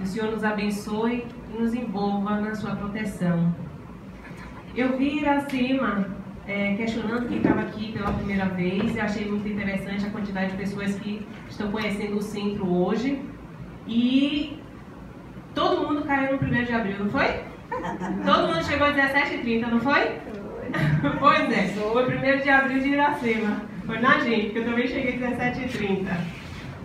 Que o Senhor nos abençoe e nos envolva na sua proteção. Eu vi Iracema questionando quem estava aqui pela primeira vez. Eu achei muito interessante a quantidade de pessoas que estão conhecendo o centro hoje. E todo mundo caiu no 1º de abril, não foi? Todo mundo chegou às 17h30, não foi? Pois é, foi 1º de abril de Iracema. Foi na gente, porque eu também cheguei às 17h30.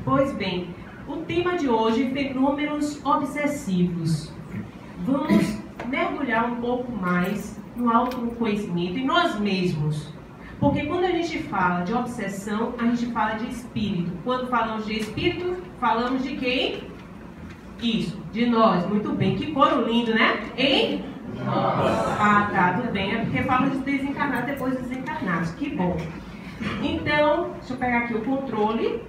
Pois bem, o tema de hoje, fenômenos obsessivos. Vamos mergulhar um pouco mais no autoconhecimento em nós mesmos. Porque quando a gente fala de obsessão, a gente fala de espírito. Quando falamos de espírito, falamos de quem? Isso, de nós. Muito bem. Que coro lindo, né? Em nós. Ah, tá, tudo bem. É porque fala de desencarnados depois dos desencarnados. Que bom. Então, deixa eu pegar aqui o controle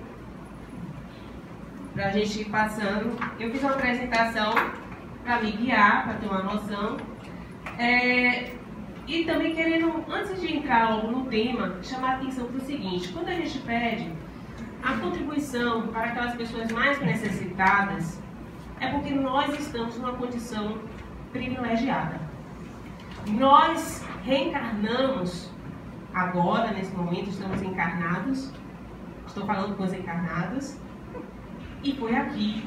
para a gente ir passando. Eu fiz uma apresentação para me guiar, para ter uma noção. E também querendo, antes de entrar logo no tema, chamar a atenção para o seguinte: quando a gente pede a contribuição para aquelas pessoas mais necessitadas, é porque nós estamos numa condição privilegiada. Nós reencarnamos agora, nesse momento, estamos encarnados. Estou falando com os encarnados. E foi aqui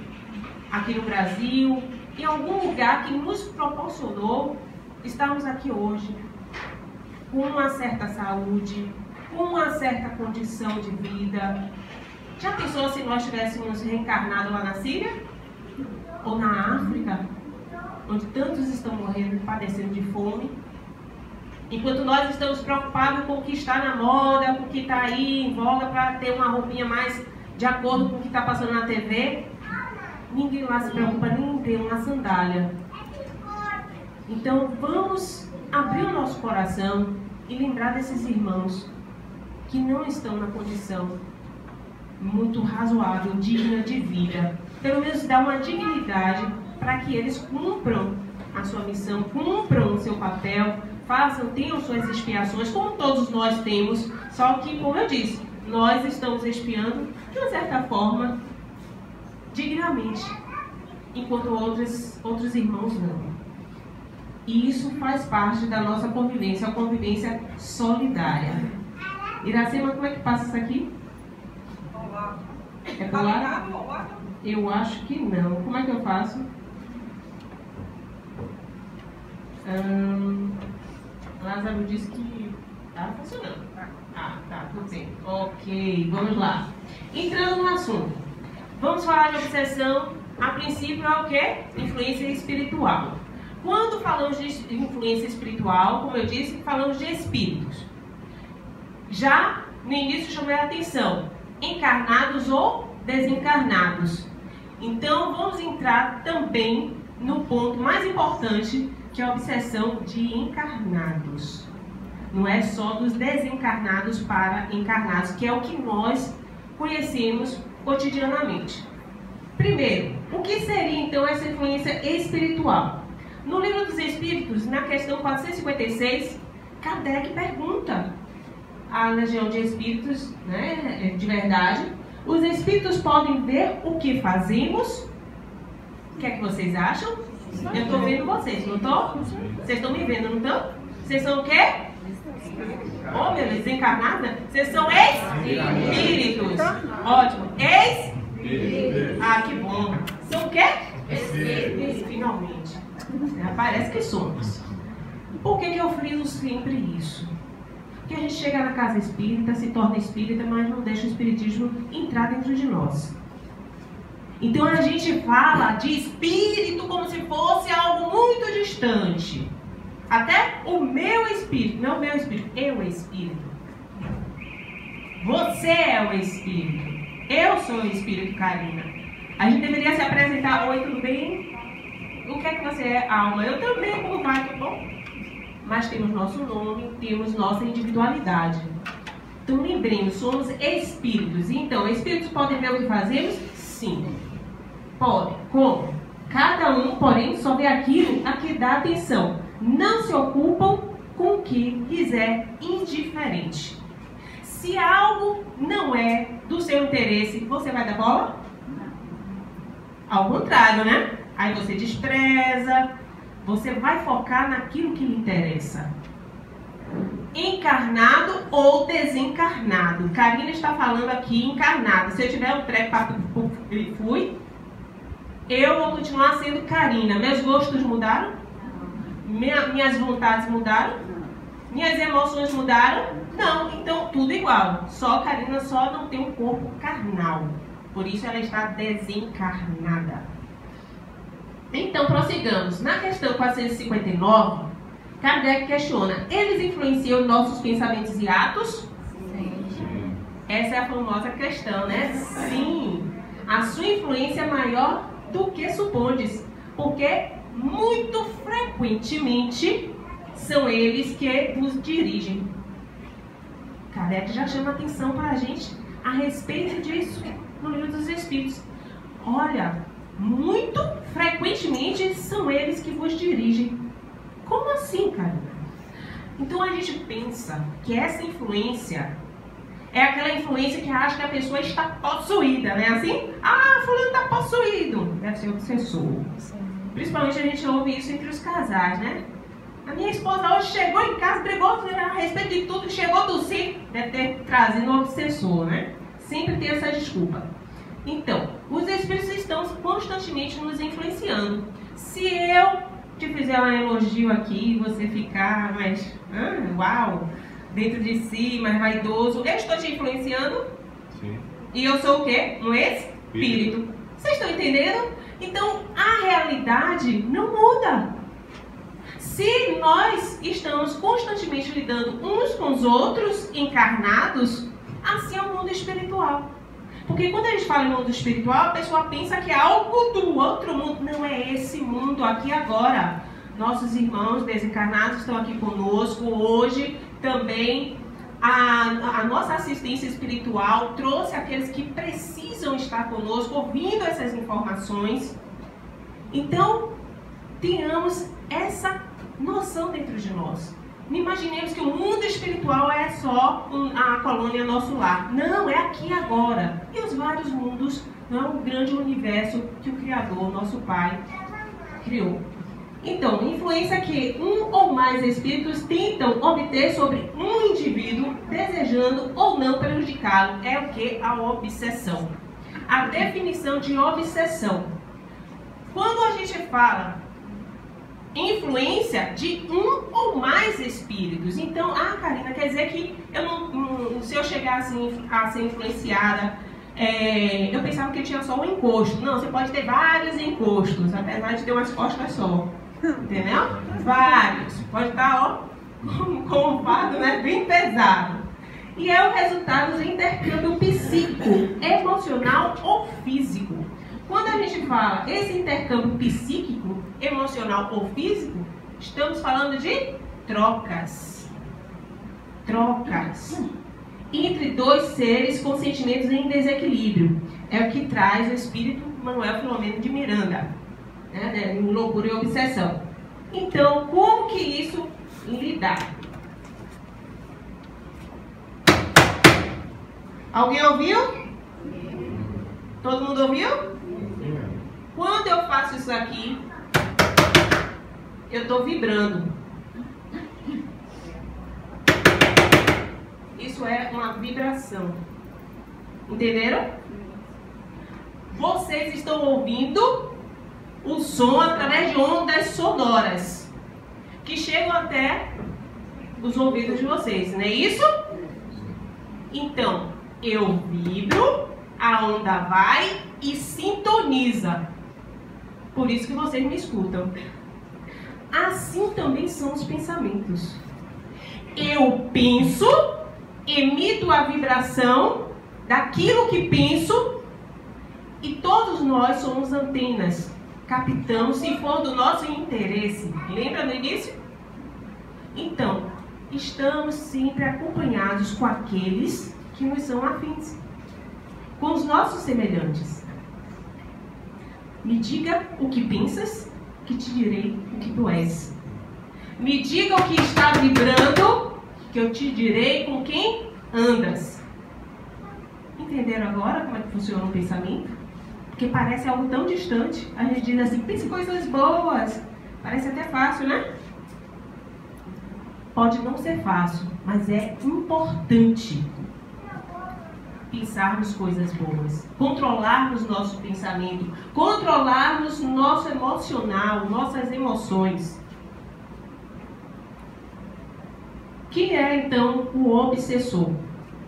no Brasil, em algum lugar que nos proporcionou estarmos aqui hoje, com uma certa saúde, com uma certa condição de vida. Já pensou se nós tivéssemos reencarnado lá na Síria? Ou na África, onde tantos estão morrendo e padecendo de fome? Enquanto nós estamos preocupados com o que está na moda, com o que está aí em voga para ter uma roupinha mais de acordo com o que está passando na TV, ninguém lá se preocupa nem em ter uma sandália. Então vamos abrir o nosso coração e lembrar desses irmãos que não estão na condição muito razoável, digna de vida. Pelo menos dar uma dignidade para que eles cumpram a sua missão, cumpram o seu papel, tenham suas expiações, como todos nós temos, só que, como eu disse, nós estamos expiando, de uma certa forma, dignamente, enquanto outros irmãos não. E isso faz parte da nossa convivência, a convivência solidária. Iracema, como é que passa isso aqui? É pular? Eu acho que não. Como é que eu faço? Lázaro disse que está funcionando. Tá, tudo bem. Ok, vamos lá. Entrando no assunto. Vamos falar de obsessão. A princípio é o quê? Influência espiritual. Quando falamos de influência espiritual, como eu disse, falamos de espíritos. Já no início chamei a atenção, encarnados ou desencarnados. Então vamos entrar também no ponto mais importante, que é a obsessão de encarnados. Não é só dos desencarnados para encarnados, que é o que nós conhecemos cotidianamente. Primeiro, o que seria então essa influência espiritual? No Livro dos Espíritos, na questão 456, Kardec pergunta à Legião de Espíritos, né, de verdade: os espíritos podem ver o que fazemos? O que é que vocês acham? Eu estou vendo vocês, não estou? Vocês estão me vendo, não estão? Vocês são o quê? Oh, meu Deus, desencarnada? Vocês são espíritos. Ótimo. Ah, que bom. São o quê? Espíritos. Finalmente. Parece que somos. Por que eu friso sempre isso? Porque a gente chega na casa espírita, se torna espírita, mas não deixa o espiritismo entrar dentro de nós. Então a gente fala de espírito como se fosse algo muito distante. Até o meu espírito, não o meu espírito, eu espírito. Você é o espírito. Eu sou o espírito, Karina. A gente deveria se apresentar: oi, tudo bem? O que é que você é? Alma. Eu também, como vai, tudo bom? Mas temos nosso nome, temos nossa individualidade. Então lembremos, somos espíritos. Então, espíritos podem ver o que fazemos? Sim. Podem. Como? Cada um, porém, só vê aquilo a que dá atenção. Não se ocupam com o que quiser indiferente. Se algo não é do seu interesse, você vai dar bola? Ao contrário, né? Aí você despreza, você vai focar naquilo que lhe interessa. Encarnado ou desencarnado. Karina está falando aqui encarnado. Se eu tiver um treco para fui, eu vou continuar sendo Karina. Meus gostos mudaram? Minhas vontades mudaram? Minhas emoções mudaram? Não, então tudo igual. Só Karina só não tem um corpo carnal. Por isso ela está desencarnada. Então prossigamos. Na questão 459, Kardec questiona: eles influenciam nossos pensamentos e atos? Sim. Essa é a famosa questão, né? Sim. A sua influência é maior do que supondes, porque muito frequentemente são eles que nos dirigem. Kardec já chama atenção para a gente a respeito disso no Livro dos Espíritos. Olha, muito frequentemente são eles que vos dirigem. Como assim, cara? Então a gente pensa que essa influência é aquela influência que acha que a pessoa está possuída, né? Assim, fulano está possuído. Deve ser obsessor. Principalmente a gente ouve isso entre os casais, né? A minha esposa hoje chegou em casa, brigou a respeito de tudo, chegou do sítio, deve ter trazido um obsessor, né? Sempre tem essa desculpa. Então, os espíritos estão constantemente nos influenciando. Se eu te fizer um elogio aqui, você ficar mais, uau, dentro de si, mais vaidoso, eu estou te influenciando? Sim. E eu sou o quê? Um espírito. Vocês estão entendendo? Então, a realidade não muda. Se nós estamos constantemente lidando uns com os outros, encarnados, assim é o mundo espiritual. Porque quando a gente fala em mundo espiritual, a pessoa pensa que é algo do outro mundo. Não é esse mundo aqui agora. Nossos irmãos desencarnados estão aqui conosco hoje. Também a nossa assistência espiritual trouxe aqueles que precisam estar conosco, ouvindo essas informações. Então, tenhamos essa noção dentro de nós. Não imaginemos que o mundo espiritual é só a colônia nosso lar. Não, é aqui agora. E os vários mundos, não é um grande universo que o Criador, nosso Pai, criou. Então, influência que um ou mais espíritos tentam obter sobre um indivíduo, desejando ou não prejudicá-lo, é o que? A obsessão. A definição de obsessão. Quando a gente fala influência de um ou mais espíritos. Então, Karina, quer dizer que se eu chegasse a ser influenciada, eu pensava que tinha só um encosto. Não, você pode ter vários encostos, apesar de ter umas costas só. Entendeu? Vários. Pode estar, com um fardo, né, bem pesado. E é o resultado do intercâmbio psíquico, emocional ou físico. Quando a gente fala esse intercâmbio psíquico, emocional ou físico, estamos falando de trocas. Trocas. Entre dois seres com sentimentos em desequilíbrio. É o que traz o espírito Manuel Filomeno de Miranda, né, em Loucura e Obsessão. Então, como que isso lidar? Alguém ouviu? Todo mundo ouviu? Quando eu faço isso aqui, eu estou vibrando. Isso é uma vibração. Entenderam? Vocês estão ouvindo o som através de ondas sonoras que chegam até os ouvidos de vocês, não é isso? Então, eu vibro, a onda vai e sintoniza. Por isso que vocês me escutam. Assim também são os pensamentos. Eu penso, emito a vibração daquilo que penso e todos nós somos antenas. Captamos se for do nosso interesse. Lembra no início? Então, estamos sempre acompanhados com aqueles que nos são afins, com os nossos semelhantes. Me diga o que pensas, que te direi o que tu és. Me diga o que está vibrando, que eu te direi com quem andas. Entenderam agora como é que funciona o pensamento? Porque parece algo tão distante. A gente diz assim, pense em coisas boas. Parece até fácil, né? Pode não ser fácil, mas é importante pensarmos coisas boas, controlarmos nosso pensamento, controlarmos nosso emocional, nossas emoções. Que é então o obsessor?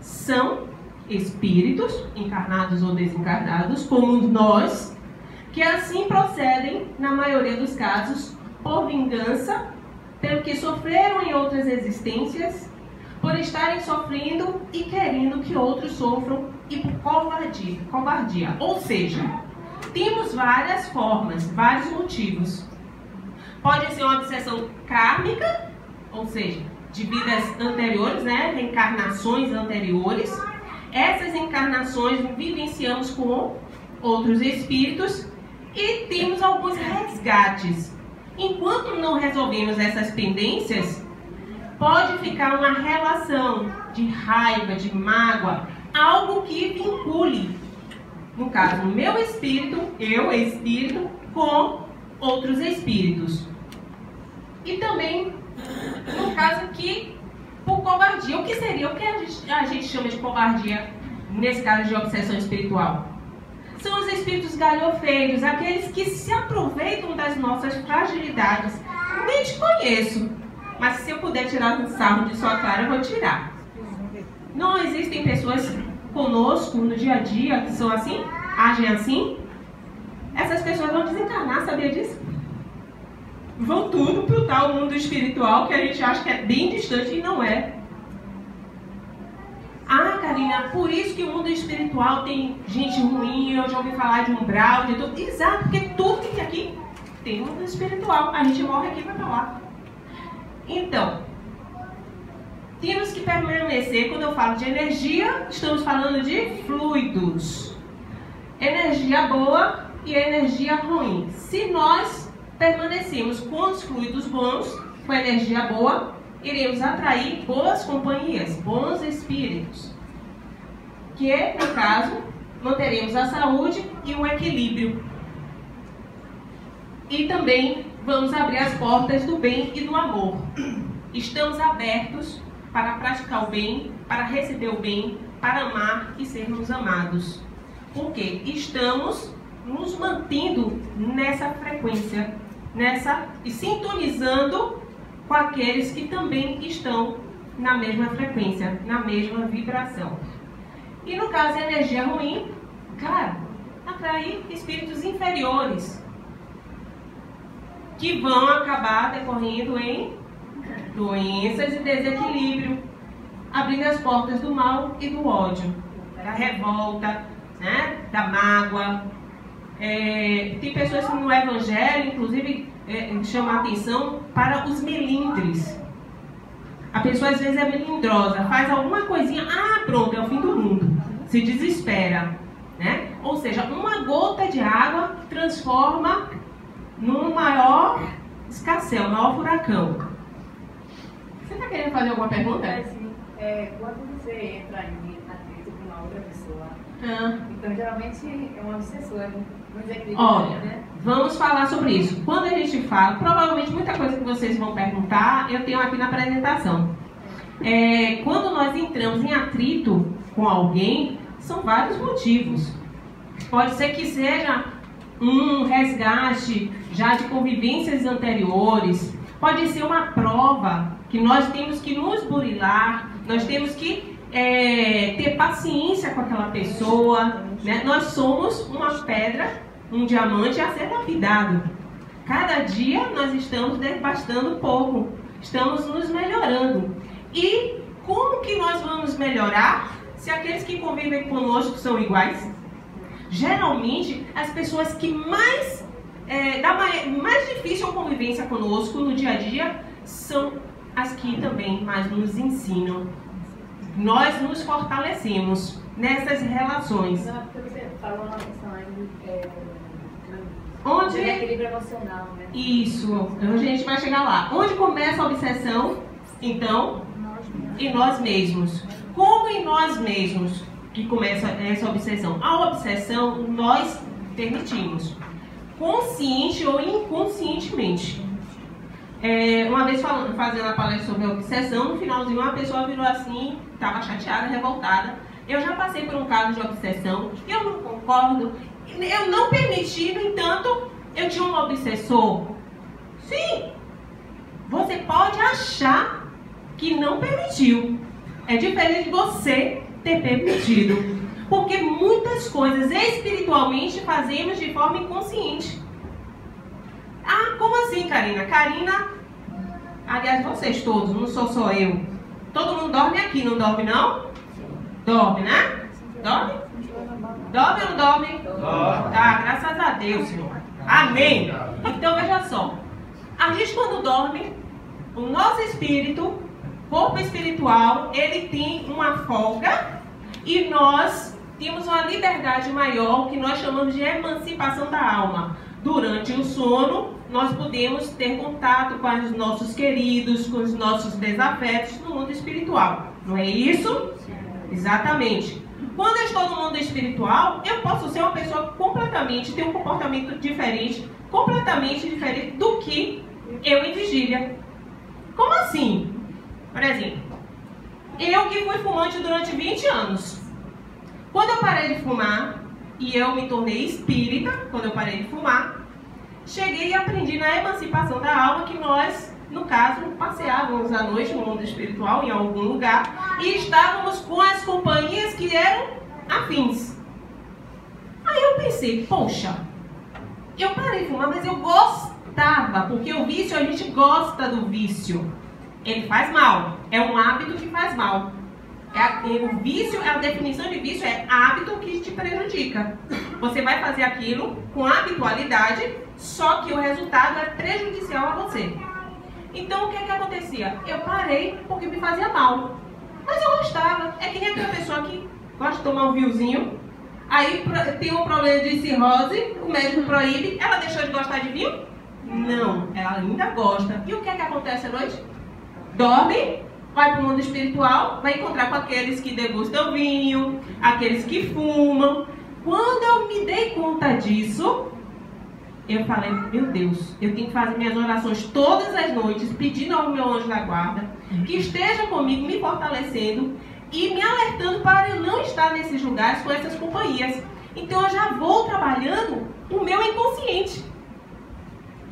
São espíritos, encarnados ou desencarnados, como nós, que assim procedem, na maioria dos casos, por vingança, pelo que sofreram em outras existências, por estarem sofrendo e querendo que outros sofram, e por covardia. Ou seja, temos várias formas, vários motivos. Pode ser uma obsessão kármica, ou seja, de vidas anteriores, né? Reencarnações anteriores. Essas encarnações vivenciamos com outros espíritos e temos alguns resgates. Enquanto não resolvemos essas pendências, pode ficar uma relação de raiva, de mágoa, algo que vincule, no caso, o meu espírito, eu, espírito, com outros espíritos. E também, no caso aqui, por covardia. O que seria? O que a gente chama de covardia, nesse caso de obsessão espiritual? São os espíritos galhofeiros, aqueles que se aproveitam das nossas fragilidades. Nem te conheço, mas se eu puder tirar um sarro de sua cara, eu vou tirar. Não existem pessoas conosco no dia a dia que são assim, agem assim? Essas pessoas vão desencarnar, sabia disso? Vão tudo para o tal mundo espiritual que a gente acha que é bem distante e não é. Ah, Karina, por isso que o mundo espiritual tem gente ruim, eu já ouvi falar de umbral, de tudo. Exato, porque tudo que tem aqui tem mundo espiritual. A gente morre aqui e vai para lá. Então, temos que permanecer, quando eu falo de energia, estamos falando de fluidos. Energia boa e energia ruim. Se nós permanecemos com os fluidos bons, com a energia boa, iremos atrair boas companhias, bons espíritos. Que, no caso, manteremos a saúde e o equilíbrio. E também vamos abrir as portas do bem e do amor. Estamos abertos para praticar o bem, para receber o bem, para amar e sermos amados. Porque estamos nos mantendo nessa frequência, e sintonizando com aqueles que também estão na mesma frequência, na mesma vibração. E no caso a energia ruim, claro, atrair espíritos inferiores, que vão acabar decorrendo em doenças e desequilíbrio, abrindo as portas do mal e do ódio, da revolta, né, da mágoa. Tem pessoas que no Evangelho, inclusive, chamam a atenção para os melindres. A pessoa às vezes é melindrosa, faz alguma coisinha, pronto, é o fim do mundo, se desespera, né? Ou seja, uma gota de água transforma num maior escarcéu, um maior furacão. Você está querendo fazer alguma pergunta? Sim. Quando você entra em atrito com uma outra pessoa, então geralmente é uma obsessora, não desequilíbrio. Olha, né? Vamos falar sobre isso. Quando a gente fala, provavelmente muita coisa que vocês vão perguntar, eu tenho aqui na apresentação. Quando nós entramos em atrito com alguém, são vários motivos. Pode ser que seja um resgate já de convivências anteriores, pode ser uma prova que nós temos que nos burilar, nós temos que ter paciência com aquela pessoa, né? Nós somos uma pedra, um diamante a ser lapidado. Cada dia nós estamos devastando um pouco, estamos nos melhorando. E como que nós vamos melhorar se aqueles que convivem conosco são iguais? Geralmente, as pessoas que mais difícil a convivência conosco no dia a dia são as que também mais nos ensinam. Nós nos fortalecemos nessas relações. Não, porque você falou uma questão aí Onde... de equilíbrio emocional, né? Isso, a gente vai chegar lá. Onde começa a obsessão, então? Em nós mesmos. Como em nós mesmos que começa essa obsessão? A obsessão, nós permitimos, consciente ou inconscientemente. Uma vez fazendo a palestra sobre a obsessão, no finalzinho uma pessoa virou assim, estava chateada, revoltada. Eu já passei por um caso de obsessão, eu não concordo, eu não permiti, no entanto, eu tinha um obsessor. Sim, você pode achar que não permitiu. É diferente de você ter permitido. Porque muitas coisas espiritualmente fazemos de forma inconsciente. Ah, como assim, Karina? Karina, aliás, vocês todos, não sou só eu. Todo mundo dorme aqui, não dorme não? Dorme, né? Dorme? Dorme ou não dorme? Dorme. Ah, graças a Deus, Senhor. Amém. Então, veja só. A gente, quando dorme, o nosso espírito, corpo espiritual, ele tem uma folga e nós temos uma liberdade maior, que nós chamamos de emancipação da alma. Durante o sono, nós podemos ter contato com os nossos queridos, com os nossos desafetos no mundo espiritual. Não é isso? Sim. Exatamente. Quando eu estou no mundo espiritual, eu posso ser uma pessoa completamente, ter um comportamento diferente, completamente diferente do que eu em vigília. Como assim? Por exemplo, eu que fui fumante durante 20 anos. Quando eu parei de fumar, e eu me tornei espírita, quando eu parei de fumar, cheguei e aprendi na emancipação da alma que nós, no caso, passeávamos à noite no mundo espiritual, em algum lugar, e estávamos com as companhias que eram afins. Aí eu pensei, poxa, eu parei de fumar, mas eu gostava, porque o vício, a gente gosta do vício. Ele faz mal, é um hábito que faz mal. O vício, a definição de vício é hábito que te prejudica. Você vai fazer aquilo com habitualidade, só que o resultado é prejudicial a você. Então, o que é que acontecia? Eu parei porque me fazia mal. Mas eu gostava. É que nem aquela pessoa que gosta de tomar um vinhozinho, aí tem um problema de cirrose, o médico proíbe, ela deixou de gostar de vinho? Não, ela ainda gosta. E o que é que acontece à noite? Dorme, vai para o mundo espiritual, vai encontrar com aqueles que degustam vinho, aqueles que fumam. Quando eu me dei conta disso, eu falei, meu Deus, eu tenho que fazer minhas orações todas as noites, pedindo ao meu anjo da guarda, que esteja comigo, me fortalecendo e me alertando para eu não estar nesses lugares com essas companhias. Então eu já vou trabalhando o meu inconsciente.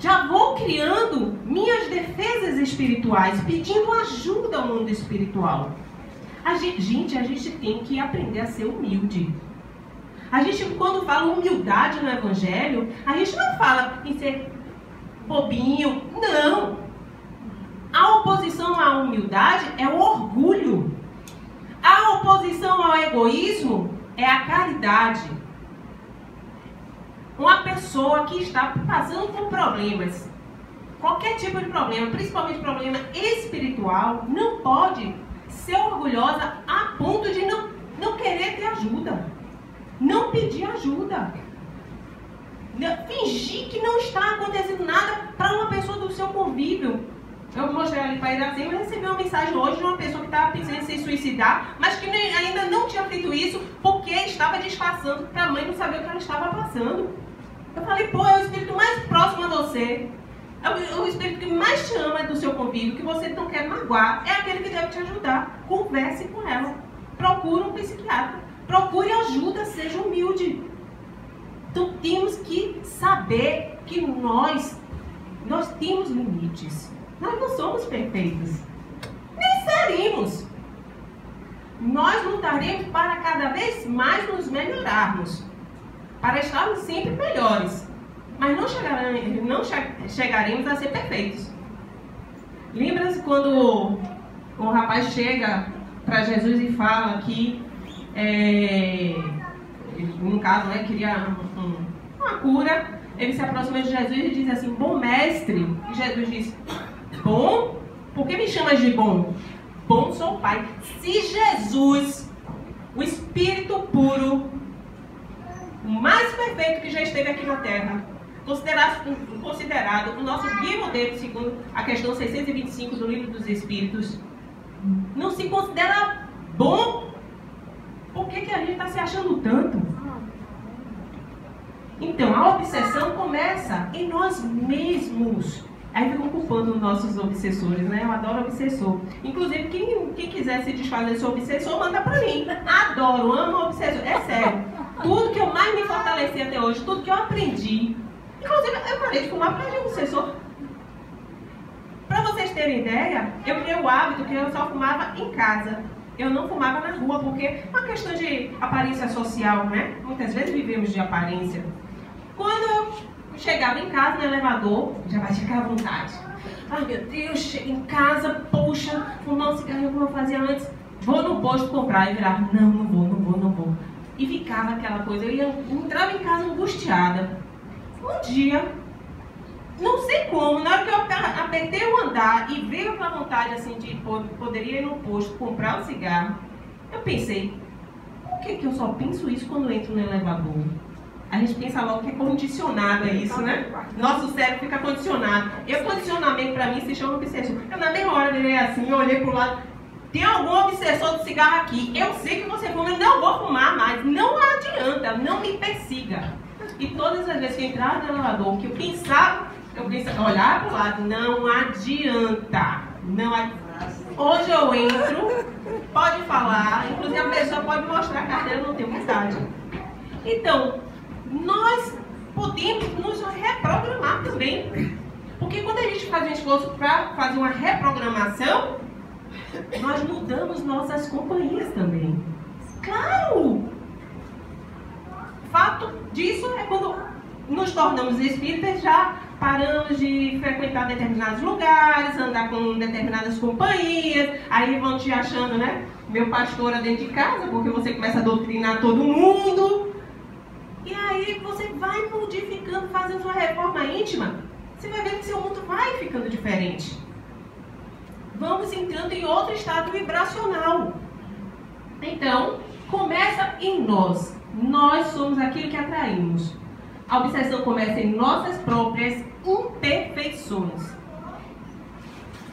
Já vou criando minhas defesas espirituais, pedindo ajuda ao mundo espiritual. A gente tem que aprender a ser humilde. A gente, quando fala humildade no Evangelho, a gente não fala em ser bobinho. Não. A oposição à humildade é o orgulho. A oposição ao egoísmo é a caridade. Uma pessoa que está passando por problemas, qualquer tipo de problema, principalmente problema espiritual, não pode ser orgulhosa a ponto de não querer ter ajuda, não pedir ajuda, fingir que não está acontecendo nada para uma pessoa do seu convívio. Eu mostrei ali para Iracema, eu recebi uma mensagem hoje de uma pessoa que estava pensando em se suicidar, mas que ainda não tinha feito isso porque estava disfarçando para a mãe não saber o que ela estava passando. Eu falei, pô, é o espírito mais próximo a você, é o espírito que mais te ama do seu convívio, que você não quer magoar, é aquele que deve te ajudar. Converse com ela, procure um psiquiatra, procure ajuda, seja humilde. Então temos que saber que nós temos limites, nós não somos perfeitos, nem seremos. Nós lutaremos para cada vez mais nos melhorarmos, para estarmos sempre melhores, mas não chegaremos a ser perfeitos. Lembra-se quando o rapaz chega para Jesus e fala que, no caso, queria uma cura. Ele se aproxima de Jesus e diz assim, bom mestre. E Jesus diz, bom? Por que me chamas de bom? Bom sou o Pai. Se Jesus, o Espírito puro, o mais perfeito que já esteve aqui na Terra, considerado o nosso guia modelo, segundo a questão 625 do Livro dos Espíritos, não se considera bom, por que a gente está se achando tanto? Então, a obsessão começa em nós mesmos. Aí ficam culpando os nossos obsessores, né? Eu adoro obsessor. Inclusive, quem quiser se desfazer desse obsessor, manda pra mim. Adoro, amo obsessor. É sério. Tudo que eu mais me fortaleci até hoje, tudo que eu aprendi. Inclusive, eu parei de fumar para de obsessor. Para vocês terem ideia, eu criei o hábito que eu só fumava em casa. Eu não fumava na rua, porque é uma questão de aparência social, né? Muitas vezes vivemos de aparência. Quando eu chegava em casa, no elevador, já batia aquela vontade. Ai, meu Deus, chego em casa, poxa, fumar um cigarrinho como eu fazia antes. Vou no posto comprar. E virava, não vou. E ficava aquela coisa. Eu entrava em casa angustiada. Um dia, não sei como, na hora que eu apertei o andar e veio aquela vontade assim de poderia ir no posto comprar um cigarro, eu pensei, por que eu só penso isso quando entro no elevador? A gente pensa logo que é condicionado a isso, né? Nosso cérebro fica condicionado. E o condicionamento para mim se chama obsessor. Eu na mesma hora virei assim, eu olhei pro lado, tem algum obsessor de cigarro aqui? Eu sei que você fuma, eu não vou fumar mais. Não adianta, não me persiga. E todas as vezes que eu entrava no elevador, que eu pensava, olhar para o lado, não adianta. Hoje eu entro, pode falar, inclusive a pessoa pode mostrar a carteira, não tenho vontade. Então, nós podemos nos reprogramar também. Porque quando a gente faz um esforço para fazer uma reprogramação, nós mudamos nossas companhias também. Claro! Fato disso é quando nos tornamos espíritas, já paramos de frequentar determinados lugares, andar com determinadas companhias, aí vão te achando, né, meu pastor dentro de casa, porque você começa a doutrinar todo mundo, e aí você vai modificando, fazendo sua reforma íntima, você vai ver que seu mundo vai ficando diferente. Vamos entrando em outro estado vibracional. Então, começa em nós. Nós somos aquilo que atraímos. A obsessão começa em nossas próprias imperfeições.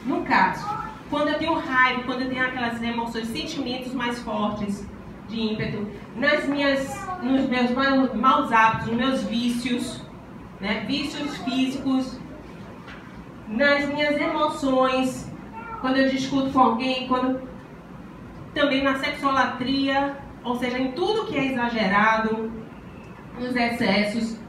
No caso, quando eu tenho raiva, quando eu tenho aquelas emoções, sentimentos mais fortes de ímpeto, nos meus maus hábitos, nos meus vícios, né? Vícios físicos, nas minhas emoções, quando eu discuto com alguém, também na sexolatria, ou seja, em tudo que é exagerado, nos excessos,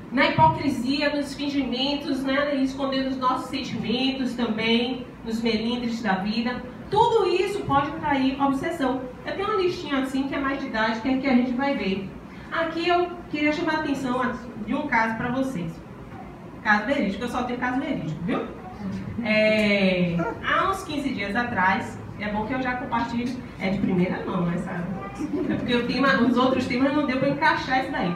na hipocrisia, nos fingimentos, né, escondendo os nossos sentimentos também, nos melindres da vida. Tudo isso pode atrair obsessão. Eu tenho uma listinha assim que é mais didática e que a gente vai ver. Aqui eu queria chamar a atenção de um caso para vocês. Caso verídico, eu só tenho caso verídico, viu? Há uns 15 dias atrás, é bom que eu já compartilho, é de primeira mão, né, sabe? É porque os outros temas não deu para encaixar isso daí.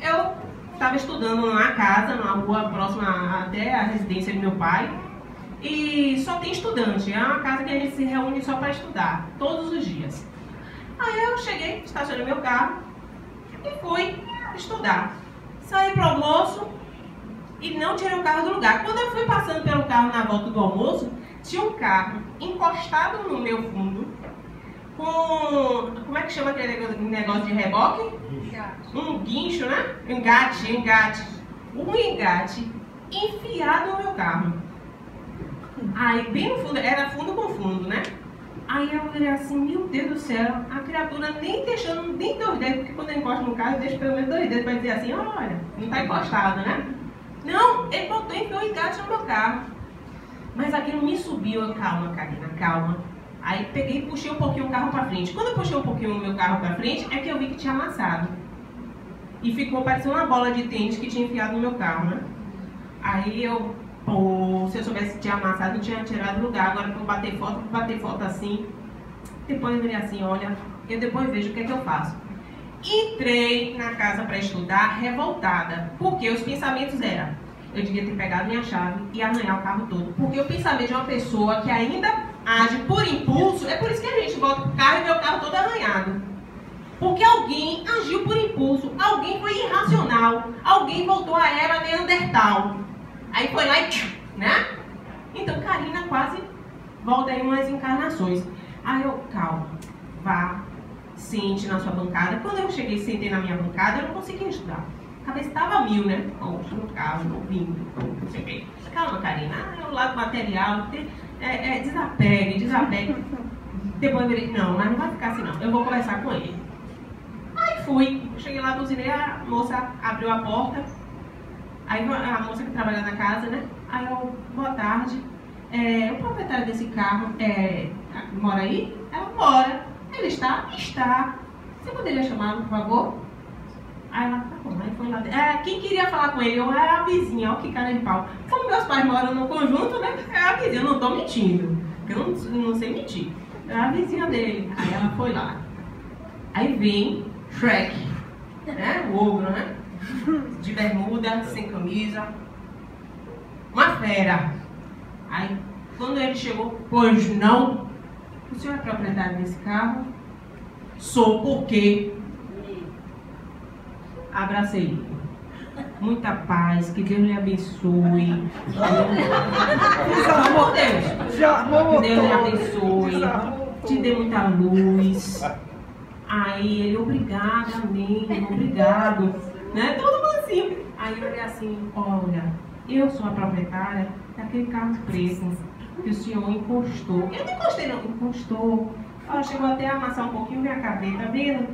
Eu estava estudando numa casa, numa rua próxima até a residência de meu pai, e só tem estudante, é uma casa que a gente se reúne só para estudar, todos os dias. Aí eu cheguei, estacionei meu carro e fui estudar. Saí para o almoço e não tirei o carro do lugar. Quando eu fui passando pelo carro na volta do almoço, tinha um carro encostado no meu fundo, com, como é que chama aquele negócio de reboque? Um guincho, né? Engate. Um engate enfiado no meu carro. Aí, bem no fundo, era fundo com fundo, né? Aí eu falei assim, meu Deus do céu, a criatura nem deixando nem 2 dedos, porque quando eu encosto no carro, eu deixo pelo menos 2 dedos para dizer assim, olha, não tá encostado, né? Não, ele botou e enfiou o engate no meu carro. Mas aquilo me subiu, calma, Karina, calma. Aí peguei e puxei um pouquinho o carro para frente. Quando eu puxei um pouquinho o meu carro para frente, é que eu vi que tinha amassado. E ficou parecendo uma bola de tênis que tinha enfiado no meu carro, né? Aí eu, se eu soubesse que tinha amassado, eu tinha tirado do lugar. Agora que eu bater foto assim. Depois eu virei assim, olha, eu depois vejo o que é que eu faço. Entrei na casa para estudar revoltada, porque os pensamentos eram, eu devia ter pegado minha chave e arranhar o carro todo. Porque o pensamento de uma pessoa que ainda age por impulso, é por isso que a gente volta pro carro e vê o carro todo arranhado. Porque alguém agiu por impulso, alguém foi irracional, alguém voltou à era Neandertal. Aí foi lá e, né? Então Karina quase volta em umas encarnações. Aí eu, calma, vá, sente na sua bancada. Quando eu cheguei e sentei na minha bancada, eu não conseguia estudar. cabeça estava mil, né? Poxa, no carro, no vinho, não sei o quê. Calma, Karina, o lado material, desapegue. Depois eu falei, não, mas não vai ficar assim não, eu vou conversar com ele. Aí fui, cheguei lá, buzinei, a moça abriu a porta, aí a moça que trabalha na casa, né? Aí eu, boa tarde, o proprietário desse carro mora aí? Ela mora. Ele está? Está. Você poderia chamá-lo, por favor? Aí ela, tá bom, aí foi lá. Quem queria falar com ele? Eu era a vizinha, olha que cara de pau. Como meus pais moram no conjunto, né? É a vizinha, eu não tô mentindo. Eu não sei mentir. É a vizinha dele. Aí ela foi lá. Aí vem Shrek, né? O ogro, né? De bermuda, sem camisa. Uma fera. Aí, quando ele chegou, pois não. O senhor é proprietário desse carro? Sou, por quê? Abracei ele. Muita paz, que Deus lhe abençoe. Amor Deus. Que Deus lhe abençoe. Te dê muita luz. Aí ele, obrigada, amém, obrigado. Né? Todo mundo assim. Aí eu olhei assim, olha, eu sou a proprietária daquele carro preto que o senhor encostou. Eu não encostei não, encostou. Ela chegou até a amassar um pouquinho minha cabeça, tá vendo?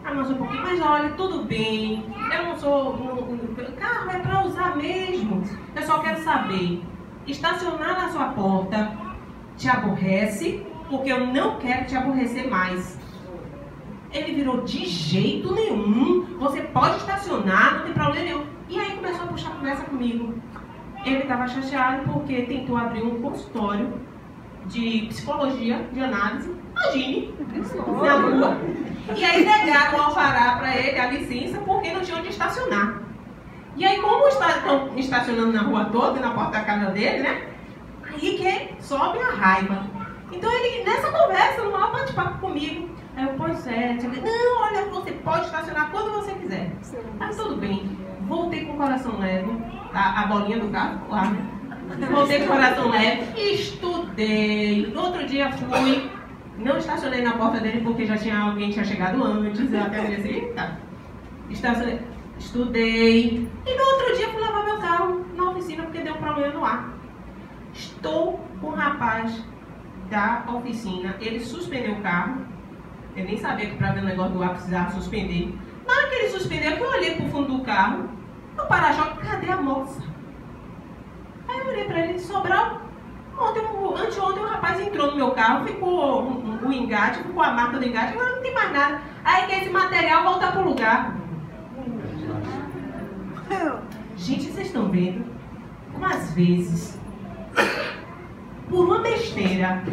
Amassou um pouquinho, mas olha, tudo bem. Eu não sou... O carro é para usar mesmo. Eu só quero saber, estacionar na sua porta te aborrece? Porque eu não quero te aborrecer mais. Ele virou, de jeito nenhum. Você pode estacionar, não tem problema nenhum. E aí começou a puxar conversa comigo. Ele estava chateado porque tentou abrir um consultório de psicologia, de análise, imagine, na rua. E aí negaram o alvará para ele, a licença, porque não tinha onde estacionar. E aí, como estão estacionando na rua toda, na porta da casa dele, né? Aí que sobe a raiva. Então ele, nessa conversa, no maior bate-papo comigo, aí eu, pois é, não, olha, você pode estacionar quando você quiser. Tá tudo bem. Voltei com o coração leve, a bolinha do carro, lá, né? Voltei com o coração leve, estudei. No outro dia fui, não estacionei na porta dele porque já tinha alguém que tinha chegado antes. Eu até falei assim, eita, estacionei, estudei. E no outro dia fui lavar meu carro na oficina porque deu um problema no ar. Estou com o rapaz da oficina, ele suspendeu o carro. Eu nem sabia que para ver o negócio do ar precisava suspender. Na hora que ele suspendeu, que eu olhei pro fundo do carro, no para-choque, cadê a moça? Aí eu olhei pra ele, Sobral. Anteontem o rapaz entrou no meu carro, ficou o engate, ficou a marca do engate, agora não tem mais nada. Aí que esse material volta pro lugar. Gente, vocês estão vendo? Como às vezes, por uma besteira,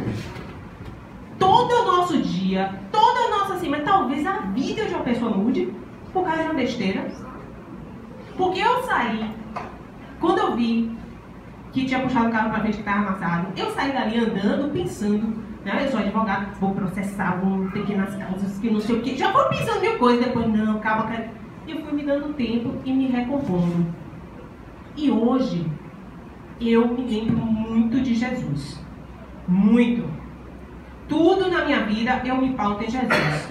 todo o nosso dia, toda a nossa semana, talvez a vida de uma pessoa mude por causa de uma besteira. Porque eu saí, quando eu vi que tinha puxado o carro para frente que estava amassado, eu saí dali andando, pensando, né? Eu sou advogado, vou processar, vou ter que ir nas causas, que não sei o que. Já fui pensando mil coisas, depois não, calma, cara. E eu fui me dando tempo e me recompondo. E hoje, eu me lembro muito de Jesus. Muito. Tudo na minha vida eu me pauto em Jesus.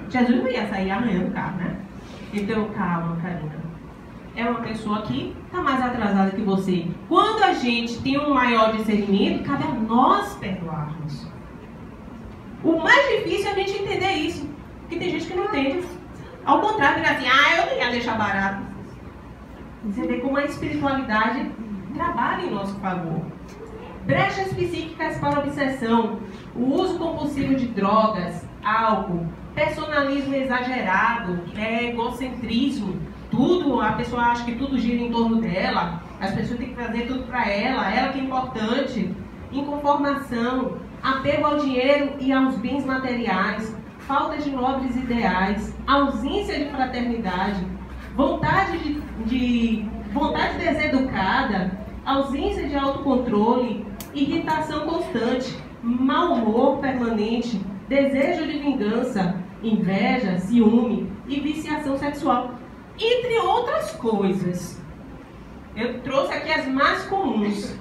Jesus não ia sair arranhando o carro, né? Então, calma, Karina. É uma pessoa que está mais atrasada que você. Quando a gente tem um maior discernimento, cabe a nós perdoarmos. O mais difícil é a gente entender isso. Porque tem gente que não entende. Ao contrário, diz assim, eu não ia deixar barato. Você vê como a espiritualidade trabalha em nosso favor. Brechas psíquicas para obsessão, o uso compulsivo de drogas, álcool, personalismo exagerado, egocentrismo. Tudo, a pessoa acha que tudo gira em torno dela, as pessoas têm que fazer tudo para ela que é importante. Inconformação, apego ao dinheiro e aos bens materiais, falta de nobres ideais, ausência de fraternidade, vontade deseducada, ausência de autocontrole, irritação constante, mau humor permanente, desejo de vingança, inveja, ciúme e viciação sexual. Entre outras coisas. Eu trouxe aqui as mais comuns.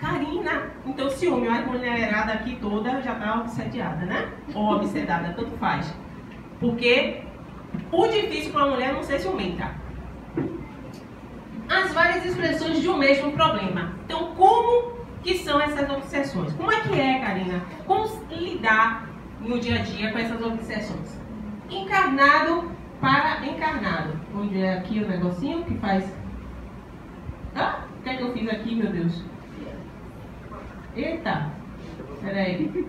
Karina, então ciúme, a mulherada aqui toda já está obsediada, né? Ou obsedada, tanto faz. Porque o difícil para a mulher é não ser ciumenta. as várias expressões de um mesmo problema. Então, como que são essas obsessões? Como é que é, Karina? Como lidar no dia a dia com essas obsessões? Encarnado para encarnado. Onde é aqui o negocinho que faz... Ah, o que é que eu fiz aqui, meu Deus? Eita! Peraí.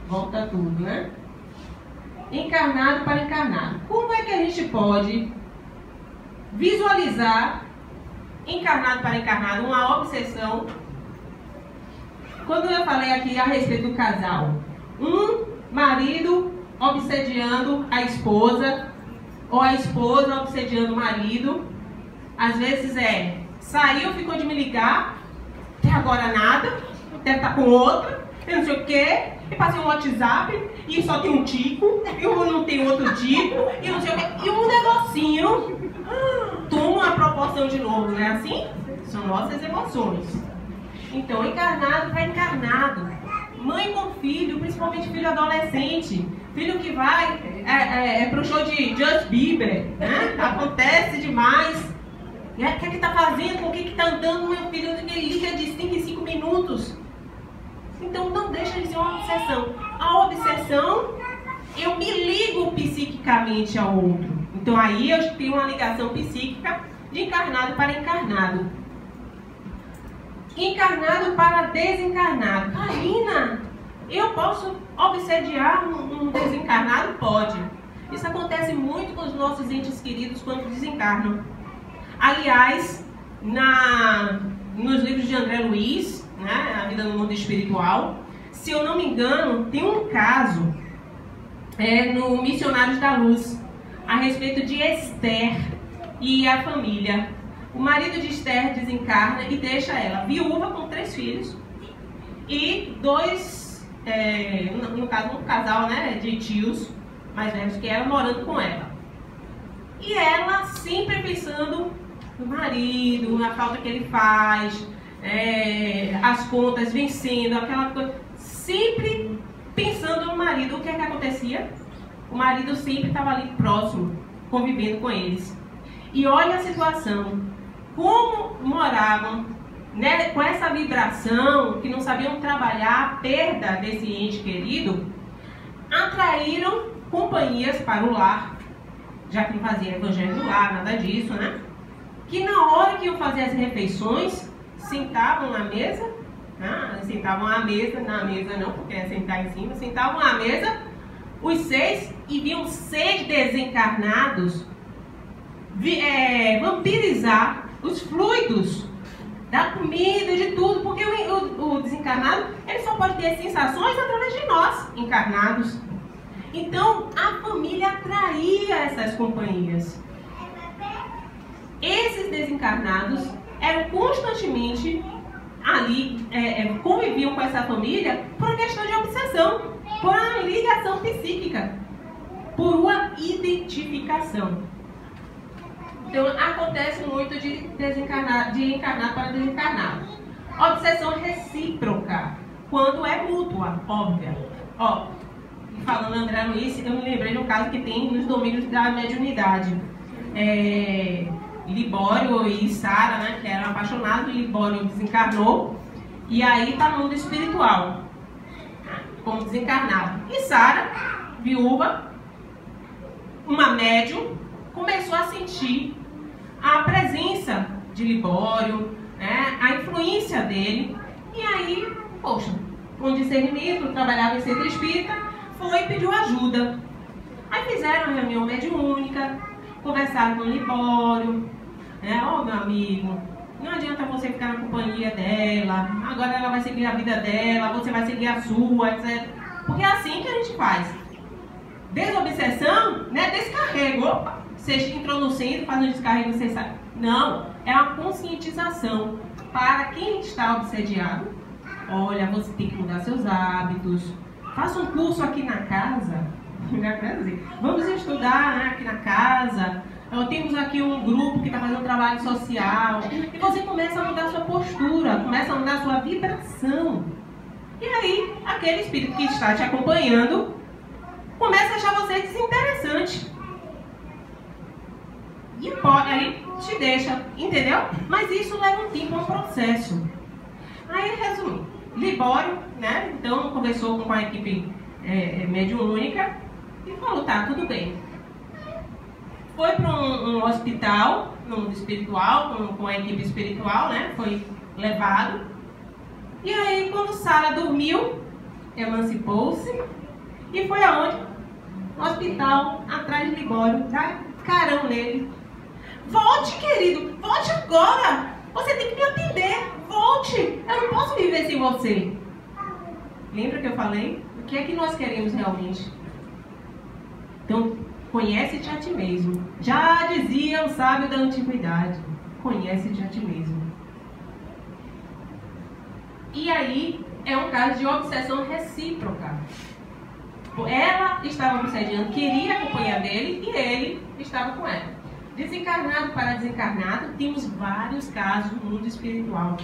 Volta tudo, né? Encarnado para encarnado. Como é que a gente pode visualizar encarnado para encarnado uma obsessão? Quando eu falei aqui a respeito do casal, um marido obsediando a esposa, ou a esposa obsediando o marido, às vezes saiu, ficou de me ligar, até agora nada, deve estar com outra, eu não sei o quê, e passei um WhatsApp, e só tem um tipo, e um não tem outro tipo, e não sei o quê, e um negocinho toma a proporção de novo, não é assim? São nossas emoções. Então, encarnado para encarnado. Mãe com filho, principalmente filho adolescente. Filho que vai pro show de Justin Bieber, né? Acontece demais. O que é que tá fazendo? Com o que tá andando meu filho? Ele liga de 5 em 5 minutos. Então, não deixa de ser uma obsessão. A obsessão, eu me ligo psiquicamente ao outro. Então, aí eu tenho uma ligação psíquica de encarnado para encarnado. Encarnado para desencarnado. Karina, eu posso obsediar um desencarnado? Pode. Isso acontece muito com os nossos entes queridos quando desencarnam. Aliás, nos livros de André Luiz, né, A Vida no Mundo Espiritual, se eu não me engano, tem um caso no Missionários da Luz, a respeito de Esther e a família. O marido de Esther desencarna e deixa ela viúva com 3 filhos e 2, no caso um casal, né, de tios mais velhos que ela, morando com ela. E ela sempre pensando no marido, na falta que ele faz, as contas vencendo, aquela coisa, sempre pensando no marido. O que é que acontecia? O marido sempre estava ali próximo, convivendo com eles. E olha a situação. Como moravam, né, com essa vibração, que não sabiam trabalhar a perda desse ente querido, atraíram companhias para o lar, já que não fazia evangelho no lar, nada disso, né? Que na hora que iam fazer as refeições, sentavam na mesa, sentavam à mesa, na mesa não, porque é sentar em cima, sentavam à mesa, os 6, e viam 6 desencarnados vampirizar os fluidos da comida, de tudo, porque o desencarnado, ele só pode ter sensações através de nós, encarnados. Então, a família atraía essas companhias. Esses desencarnados eram constantemente ali, conviviam com essa família por uma questão de obsessão, por uma ligação psíquica, por uma identificação. Então, acontece muito de encarnar para desencarnar. Obsessão recíproca, quando é mútua, óbvia. Ó, falando André Luiz, eu me lembrei de um caso que tem nos domínios da mediunidade. Libório e Sara, né, que eram apaixonados, Libório desencarnou, e aí está no mundo espiritual, como desencarnado. E Sara, viúva, uma médium, começou a sentir a presença de Libório, né, a influência dele, e aí, poxa, com discernimento, trabalhava em centro espírita, foi e pediu ajuda. Aí fizeram uma reunião mediúnica, conversaram com Libório, né, ó, meu amigo, não adianta você ficar na companhia dela, agora ela vai seguir a vida dela, você vai seguir a sua, etc. Porque é assim que a gente faz. Desobsessão, né, descarrego. Opa, você entrou no centro, faz um descarrego, você sabe. Não, é uma conscientização para quem está obsediado. Olha, você tem que mudar seus hábitos. Faça um curso aqui na casa. Vamos estudar, né, aqui na casa. Temos aqui um grupo que está fazendo um trabalho social. E você começa a mudar a sua postura, começa a mudar a sua vibração. E aí, aquele espírito que está te acompanhando começa a achar você desinteressante. E pode, aí te deixa, entendeu? Mas isso leva um tempo, um processo. Aí ele resumiu. Libório, né? Então conversou com a equipe mediúnica e falou, tá, tudo bem. Foi para um hospital, no mundo espiritual, com a equipe espiritual, né? Foi levado. E aí, quando Sara dormiu, emancipou-se e foi aonde? No hospital, atrás de Libório, dá carão nele. Volte, querido, volte agora. Você tem que me atender, volte. Eu não posso viver sem você. Lembra que eu falei? O que é que nós queremos realmente? Então, conhece-te a ti mesmo. Já dizia o sábio da antiguidade. Conhece-te a ti mesmo. E aí, é um caso de obsessão recíproca. Ela estava obsediando, queria a companhia dele e ele estava com ela. Desencarnado para desencarnado, temos vários casos no mundo espiritual.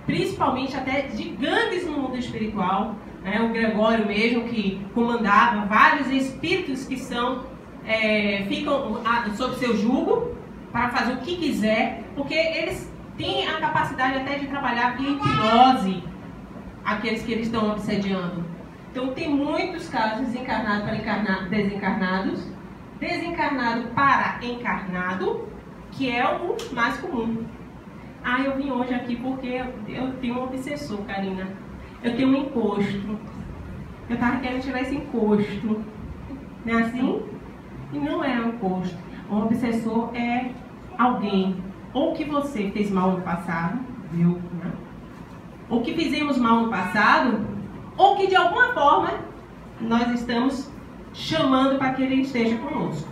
Principalmente até gigantes no mundo espiritual. Né? O Gregório mesmo, que comandava vários espíritos que ficam sob seu jugo para fazer o que quiser, porque eles têm a capacidade até de trabalhar via hipnose aqueles que eles estão obsediando. Então tem muitos casos desencarnados para desencarnados, desencarnado para encarnado, que é o mais comum. Eu vim hoje aqui porque eu tenho um obsessor, Karina. Eu tenho um encosto. Eu estava querendo tirar esse encosto. Não é assim? E não é um encosto. Um obsessor é alguém ou que você fez mal no passado, viu? Né? Ou que fizemos mal no passado, ou que de alguma forma nós estamos chamando para que ele esteja conosco.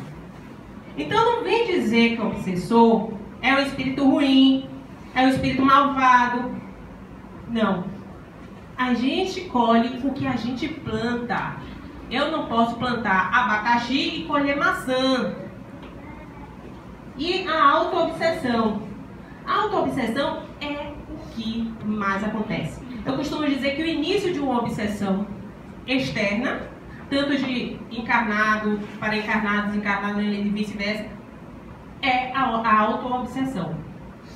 Então não vem dizer que o obsessor é um espírito ruim, é um espírito malvado. Não. A gente colhe o que a gente planta. Eu não posso plantar abacaxi e colher maçã. E a autoobsessão. A autoobsessão é o que mais acontece. Eu costumo dizer que o início de uma obsessão externa, tanto de encarnado para encarnado, desencarnado e vice-versa, é a autoobsessão.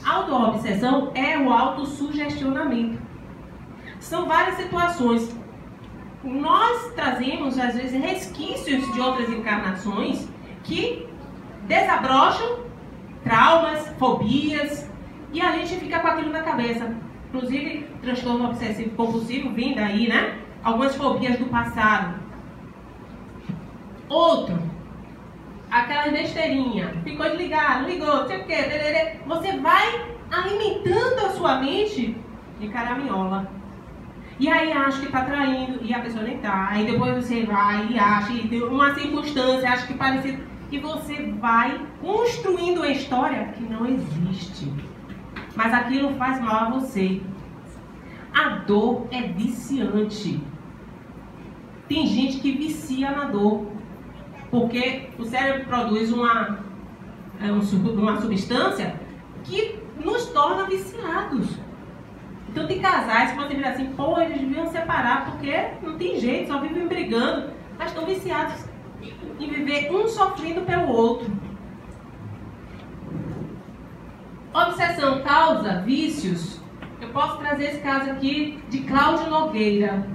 A autoobsessão é o autossugestionamento. São várias situações. Nós trazemos, às vezes, resquícios de outras encarnações que desabrocham traumas, fobias, e a gente fica com aquilo na cabeça. Inclusive, transtorno obsessivo compulsivo vem daí, né? Algumas fobias do passado. Outro, aquela besteirinha, ficou de ligar, não ligou, não sei o quê, você vai alimentando a sua mente de caraminhola. E aí acha que está traindo, e a pessoa nem está. Aí depois você vai e acha, e tem uma circunstância, acha que parecido, e você vai construindo uma história que não existe. Mas aquilo faz mal a você. A dor é viciante. Tem gente que vicia na dor. Porque o cérebro produz uma substância que nos torna viciados. Então tem casais que você vira assim, pô, eles deviam separar porque não tem jeito, só vivem brigando. Mas estão viciados em viver um sofrendo pelo outro. Obsessão causa vícios. Eu posso trazer esse caso aqui de Cláudio Nogueira.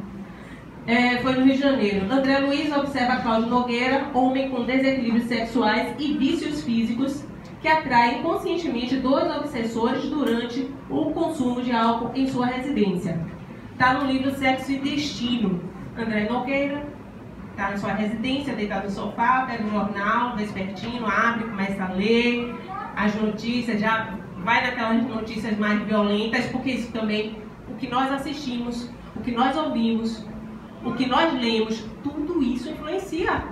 Foi no Rio de Janeiro. André Luiz observa Cláudio Nogueira, homem com desequilíbrios sexuais e vícios físicos, que atrai inconscientemente dois obsessores durante o consumo de álcool em sua residência. Está no livro Sexo e Destino. André Nogueira está na sua residência, deitado no sofá, pega o jornal, vespertino, abre, começa a ler as notícias, já vai naquelas notícias mais violentas, porque isso também, o que nós assistimos, o que nós ouvimos, o que nós lemos, tudo isso influencia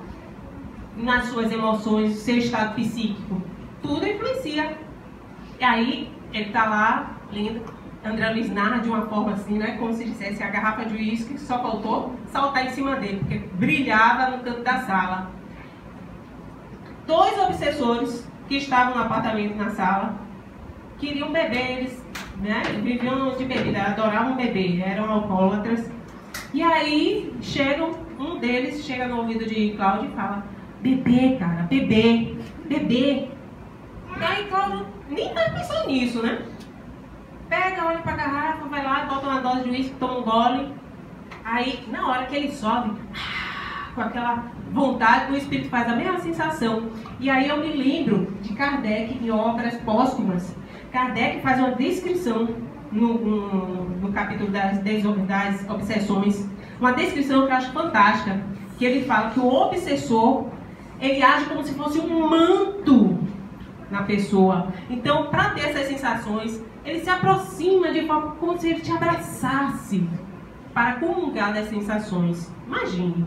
nas suas emoções, no seu estado psíquico. Tudo influencia. E aí, ele está lá, lendo. André Luiz narra de uma forma assim, né? Como se dissesse a garrafa de uísque, só faltou saltar em cima dele, porque brilhava no canto da sala. Dois obsessores que estavam no apartamento na sala queriam beber, eles, né? Viviam de bebida, adoravam beber, eram alcoólatras. E aí, um deles chega no ouvido de Cláudio e fala: beber, cara, beber, beber. Aí Cláudio nem tá pensando nisso, né? Pega, olha pra garrafa, vai lá, bota uma dose de uísque, toma um gole. Aí, na hora que ele sobe, com aquela vontade, o espírito faz a mesma sensação. E aí eu me lembro de Kardec em obras póstumas. Kardec faz uma descrição no capítulo das obsessões, uma descrição que eu acho fantástica, que ele fala que o obsessor, ele age como se fosse um manto na pessoa. Então, para ter essas sensações, ele se aproxima de forma como se ele te abraçasse, para comungar das sensações. Imagine.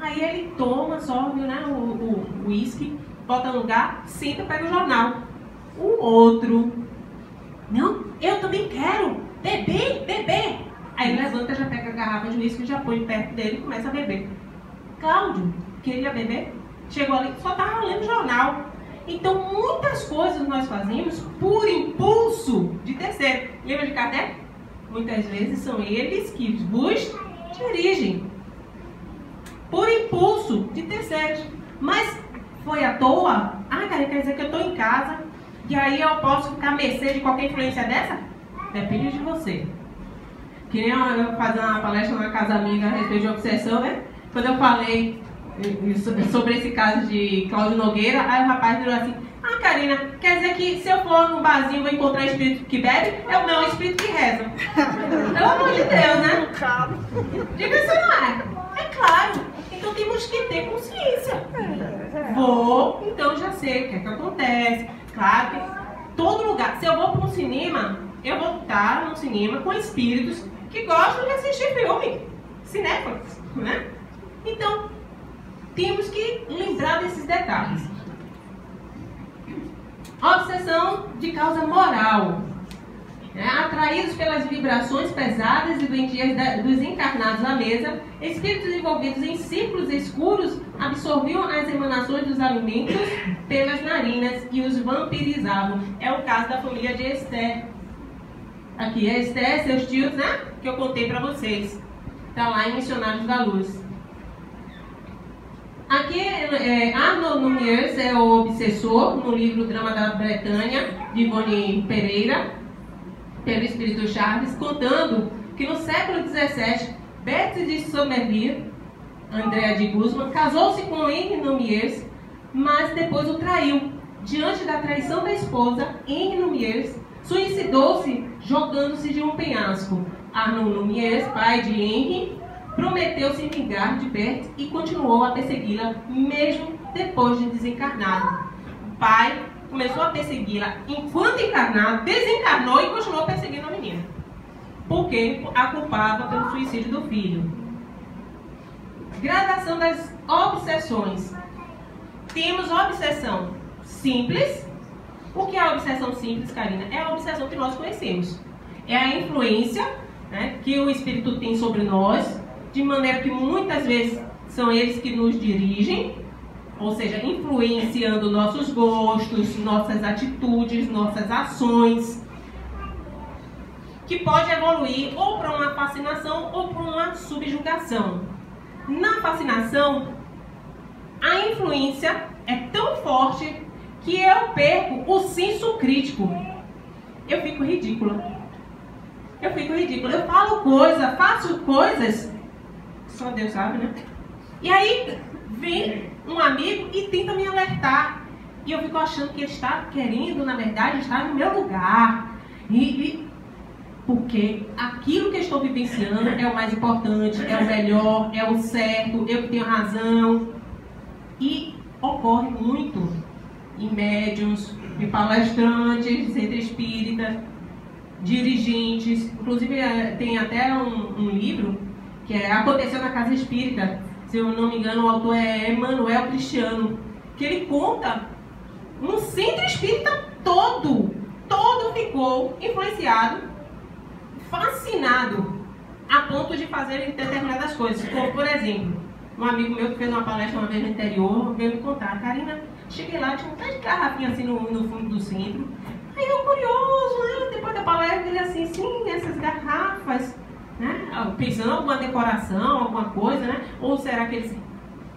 Aí ele toma, sobe, né, o uísque, bota no lugar, senta, pega o jornal. O outro, não, eu também quero beber. Aí ele levanta, já pega a garrafa de uísque, já põe perto dele e começa a beber. Cláudio, queria beber, chegou ali, só estava lendo o jornal. Então, muitas coisas nós fazemos por impulso de terceiro. Lembra de Kardec? Muitas vezes são eles que vos dirigem. Por impulso de terceiros. Mas foi à toa? Ah, cara, quer dizer que eu estou em casa e aí eu posso ficar à mercê de qualquer influência dessa? Depende de você. Que nem eu fazer uma palestra na Casa Amiga a respeito de obsessão, né? Quando eu falei sobre esse caso de Cláudio Nogueira, aí o rapaz virou assim: ah, Karina, quer dizer que se eu for num barzinho vou encontrar espírito que bebe? Eu não, espírito que reza. Pelo amor de Deus, né? Diga se não é. É claro. Então temos que ter consciência. Vou, então já sei o que é que acontece. Claro que todo lugar, se eu vou para um cinema, eu vou estar no cinema com espíritos que gostam de assistir filme, cinéfilos, né? Então, temos que lembrar desses detalhes. Obsessão de causa moral. Atraídos pelas vibrações pesadas e doentias dos encarnados à mesa, espíritos envolvidos em círculos escuros absorviam as emanações dos alimentos pelas narinas e os vampirizavam. É o caso da família de Esther. Aqui é Esther, seus tios, né? Que eu contei para vocês. Está lá em Missionários da Luz. Aqui, Arnaud Numiers é o obsessor, no livro Drama da Bretanha, de Ivone Pereira, pelo Espírito Charles, contando que no século XVII, Betty de Somerville, Andréa de Guzman, casou-se com Henri Numiers, mas depois o traiu. Diante da traição da esposa, Henri Numiers suicidou-se jogando-se de um penhasco. Arnaud Numiers, pai de Henri, prometeu se vingar de Berthe e continuou a persegui-la mesmo depois de desencarnado. O pai começou a persegui-la enquanto encarnado, desencarnou e continuou perseguindo a menina, porque a culpava pelo suicídio do filho. Gradação das obsessões. Temos obsessão simples. O que é a obsessão simples, Karina? É a obsessão que nós conhecemos. É a influência, né, que o espírito tem sobre nós, de maneira que muitas vezes são eles que nos dirigem, ou seja, influenciando nossos gostos, nossas atitudes, nossas ações, que pode evoluir ou para uma fascinação ou para uma subjugação. Na fascinação, a influência é tão forte que eu perco o senso crítico. Eu fico ridícula. Eu falo coisas, faço coisas, só Deus sabe, né? E aí vem um amigo e tenta me alertar. E eu fico achando que ele está querendo, na verdade, estar no meu lugar. Porque aquilo que eu estou vivenciando é o mais importante, é o melhor, é o certo, eu que tenho razão. E ocorre muito em médiuns, em palestrantes, centro espírita, dirigentes. Inclusive tem até um livro que Aconteceu na Casa Espírita. Se eu não me engano, o autor é Emanuel Cristiano, que ele conta um centro espírita todo ficou influenciado, fascinado, a ponto de fazer determinadas coisas. Como, por exemplo, um amigo meu que fez uma palestra uma vez no interior veio me contar: Karina, cheguei lá, tinha um tanto de garrafinha assim no fundo do centro. Aí eu, curioso, né? Depois da palestra, ele assim, sim, essas garrafas, né? Pensando em alguma decoração, alguma coisa, né? Ou será que eles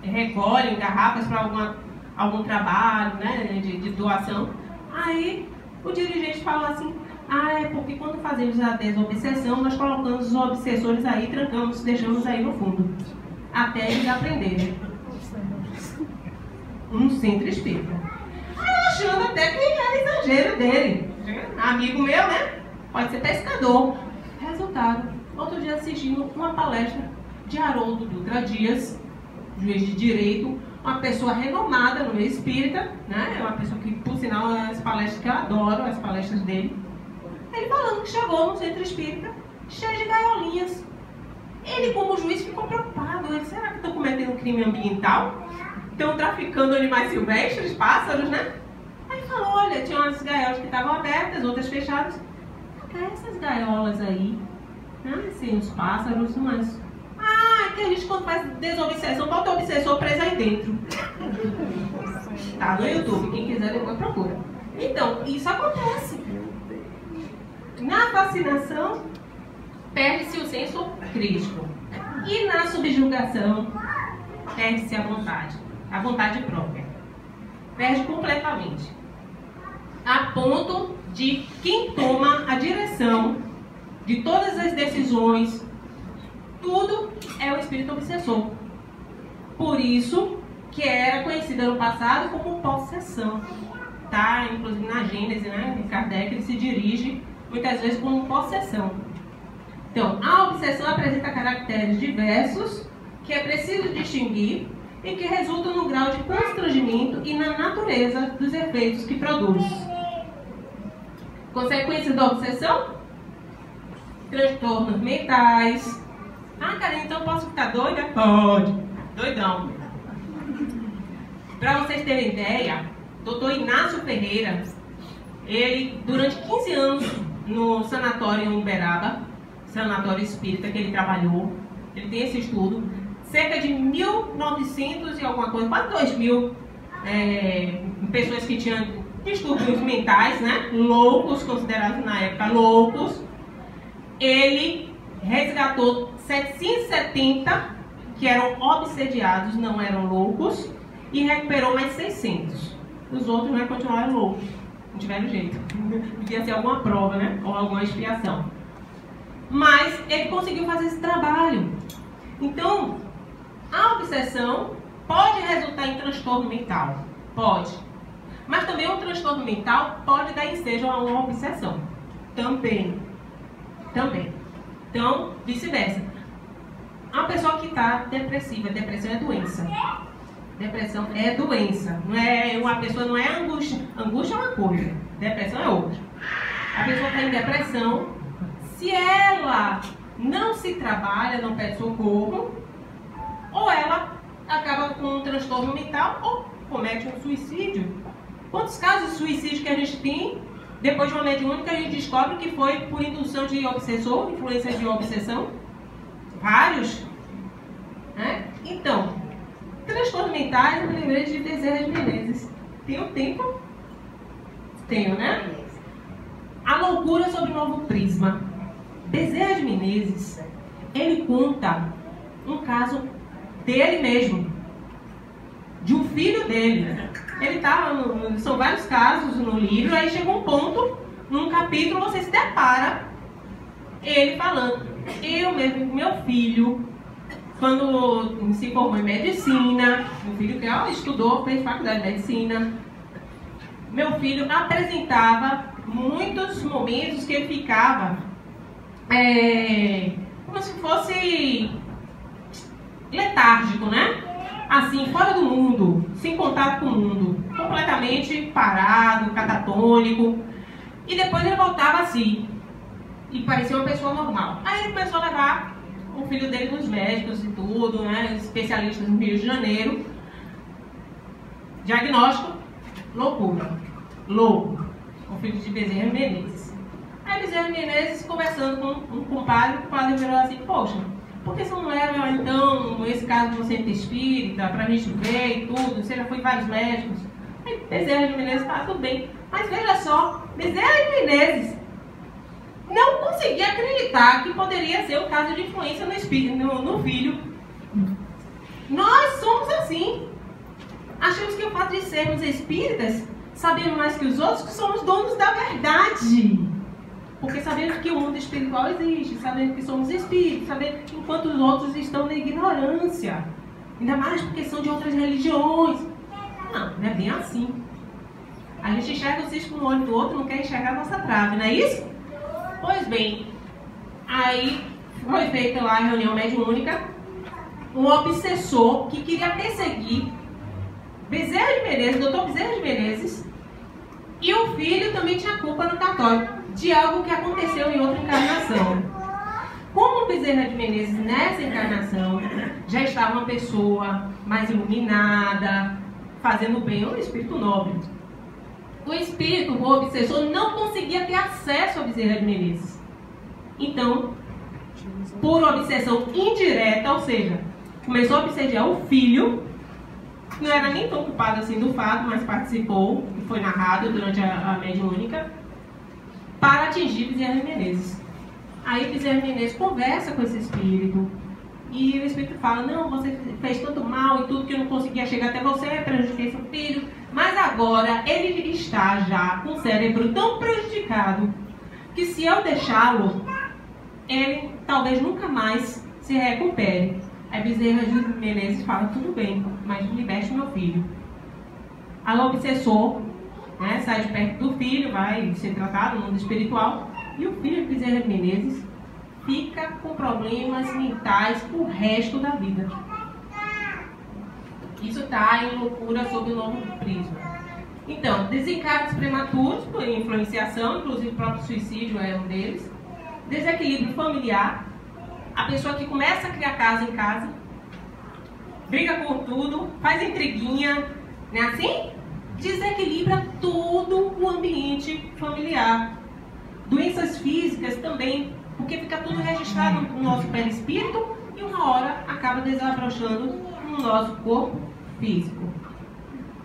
recolhem garrafas para algum trabalho, né? De doação? Aí o dirigente falou assim, é porque quando fazemos a desobsessão, nós colocamos os obsessores aí, trancamos, deixamos aí no fundo, até eles aprenderem. Um centro espírita. Aí eu achando até que era exagero dele. Amigo meu, né? Pode ser pescador. Resultado, outro dia assistindo uma palestra de Haroldo Dutra Dias, juiz de direito, uma pessoa renomada no meio espírita, né? É uma pessoa que, por sinal, as palestras que eu adoro, as palestras dele. Ele falando que chegou no centro espírita cheio de gaiolinhas. Ele, como juiz, ficou preocupado. Ele, será que estão cometendo crime ambiental? Estão traficando animais silvestres, pássaros, né? Aí falou, olha, tinha umas gaiolas que estavam abertas, outras fechadas. Essas gaiolas aí, né? Assim, os pássaros, mas... é que a gente quando faz desobsessão, bota o obsessor preso aí dentro. Tá no YouTube, quem quiser depois procura. Então, isso acontece. Na fascinação, perde-se o senso crítico. E na subjugação, perde-se a vontade própria. Perde completamente. A ponto de quem toma a direção de todas as decisões, tudo é o espírito obsessor. Por isso que era conhecida no passado como possessão. Tá? Inclusive na Gênese, né? Kardec ele se dirige muitas vezes como possessão. Então, a obsessão apresenta caracteres diversos que é preciso distinguir e que resultam no grau de constrangimento e na natureza dos efeitos que produz. Consequência da obsessão? Transtornos mentais. Karine, então eu posso ficar doida? Pode. Doidão. Para vocês terem ideia, Dr. Inácio Ferreira, ele, durante 15 anos no sanatório em Uberaba, sanatório espírita que ele trabalhou, ele tem esse estudo, cerca de 1.900 e alguma coisa, quase 2.000 pessoas que tinham distúrbios mentais, né? Loucos, considerados na época loucos. Ele resgatou 770 que eram obsediados, não eram loucos, e recuperou mais 600. Os outros, né, continuaram loucos, não tiveram jeito. Devia ser alguma prova, né? Ou alguma expiação. Mas ele conseguiu fazer esse trabalho. Então, a obsessão pode resultar em transtorno mental. Pode. Mas também um transtorno mental pode dar ensejo a uma obsessão. Também. Então, vice-versa. A pessoa que está depressiva, depressão é doença. Depressão é doença. Não é, uma pessoa não é angústia. Angústia é uma coisa, depressão é outra. A pessoa está em depressão, se ela não se trabalha, não pede socorro, ou ela acaba com um transtorno mental ou comete um suicídio. Quantos casos de suicídio que a gente tem depois de uma mediúnica a gente descobre que foi por indução de obsessor, influência de obsessão? Vários. Né? Então, transtornos mentais, eu me lembrei de Bezerra de Menezes. Tem um tempo? Tenho, né? A loucura sob novo prisma. Bezerra de Menezes, ele conta um caso dele mesmo, de um filho dele. Ele estava, são vários casos no livro, aí chega um ponto, num capítulo, você se depara, ele falando, eu mesmo, meu filho, quando se formou em medicina, meu filho que estudou, fez faculdade de medicina, meu filho apresentava muitos momentos que ele ficava como se fosse letárgico, né? Assim, fora do mundo, sem contato com o mundo, completamente parado, catatônico. E depois ele voltava assim, e parecia uma pessoa normal. Aí ele começou a levar o filho dele nos médicos e tudo, né? Especialistas no Rio de Janeiro. Diagnóstico: loucura. Louco. O filho de Bezerra Menezes. Aí Bezerra Menezes conversando com um compadre, o compadre virou assim, poxa, por que você não leva, então, esse caso do centro espírita, pra gente ver e tudo? Você já foi em vários médicos. Aí Bezerra de Menezes, tá, tudo bem. Mas veja só, Bezerra de Menezes não conseguia acreditar que poderia ser um caso de influência no espírito, no filho. Nós somos assim. Achamos que o fato de sermos espíritas sabendo mais que os outros, que somos donos da verdade. Porque sabemos que o mundo espiritual existe, sabendo que somos espíritos, sabendo que enquanto os outros estão na ignorância. Ainda mais porque são de outras religiões. Não é bem assim. A gente enxerga o cisco no olho do outro, não quer enxergar a nossa trave, não é isso? Pois bem, aí foi feita lá a reunião mediúnica, um obsessor que queria perseguir Bezerra de Menezes, doutor Bezerra de Menezes, e o filho também tinha culpa no cartório de algo que aconteceu em outra encarnação. Como Bezerra de Menezes nessa encarnação já estava uma pessoa mais iluminada, fazendo bem, um espírito nobre, o espírito, o obsessor, não conseguia ter acesso a Bezerra de Menezes. Então, por obsessão indireta, ou seja, começou a obsediar o filho, não era nem tão culpado assim do fato, mas participou, e foi narrado durante a mediúnica, para atingir Bezerra de Menezes. Aí Bezerra de Menezes conversa com esse espírito, e o espírito fala, não, você fez tanto mal e tudo que eu não conseguia chegar até você, prejudiquei seu filho, mas agora ele está já com o cérebro tão prejudicado, que se eu deixá-lo, ele talvez nunca mais se recupere. Aí Bezerra de Menezes fala, tudo bem, mas liberte meu filho. Aí o obsessor, né, sai de perto do filho, vai ser tratado no mundo espiritual, e o filho de Bezerra de Menezes fica com problemas mentais o resto da vida. Isso está em Loucura sob o Novo Prisma. Então, desencargos prematuros por influenciação, inclusive o próprio suicídio é um deles. Desequilíbrio familiar, a pessoa que começa a criar casa em casa, briga por tudo, faz intriguinha, não é assim? Desequilibra todo o ambiente familiar. Doenças físicas também, porque fica tudo registrado no nosso perispírito e uma hora acaba desabrochando no nosso corpo físico.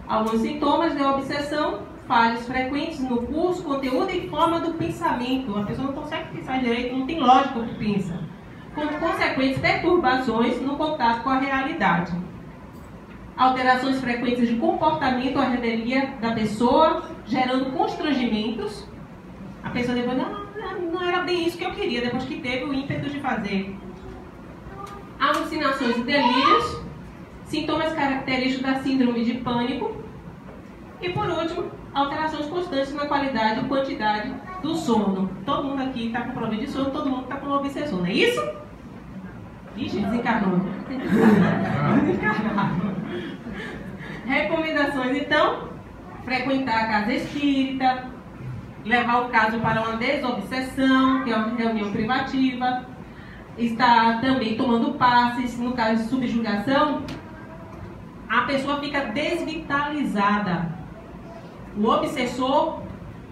Alguns sintomas de obsessão, falhas frequentes no curso, conteúdo e forma do pensamento. A pessoa não consegue pensar direito, não tem lógica o que pensa. Com consequentes perturbações no contato com a realidade. Alterações frequentes de comportamento à revelia da pessoa, gerando constrangimentos. A pessoa depois, não era bem isso que eu queria, depois que teve o ímpeto de fazer. Alucinações e delírios, sintomas característicos da síndrome de pânico. E por último, alterações constantes na qualidade e quantidade do sono. Todo mundo aqui está com problema de sono, todo mundo está com obsessor, não é isso? Ixi, desencarnou. Desencarnou. Recomendações, então, frequentar a casa espírita, levar o caso para uma desobsessão, que é uma reunião privativa, estar também tomando passes, no caso de subjugação, a pessoa fica desvitalizada. O obsessor,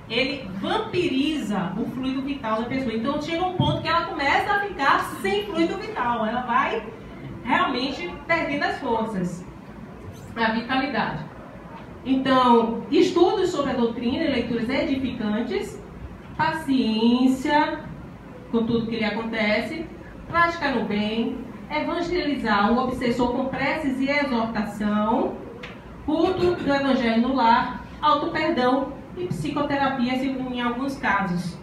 ele vampiriza o fluido vital da pessoa. Então chega um ponto que ela começa a ficar sem fluido vital. Ela vai realmente perdendo as forças, a vitalidade. Então, estudos sobre a doutrina e leituras edificantes, paciência com tudo que lhe acontece, praticar no bem, evangelizar o obsessor com preces e exortação, culto do evangelho no lar, auto-perdão e psicoterapia em alguns casos.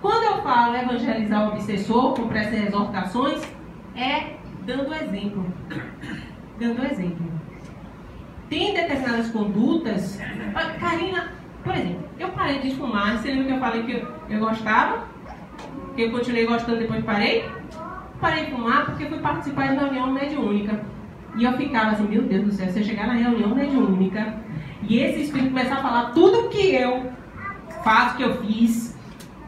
Quando eu falo evangelizar o obsessor com preces e exortações, é dando exemplo. Dando exemplo. Tem determinadas condutas. Karina, por exemplo, eu parei de fumar. Você lembra que eu falei que eu gostava? Que eu continuei gostando depois que parei? Parei de fumar porque fui participar de reunião mediúnica. E eu ficava assim, meu Deus do céu, se eu chegar na reunião mediúnica e esse espírito começar a falar tudo que eu faço, que eu fiz,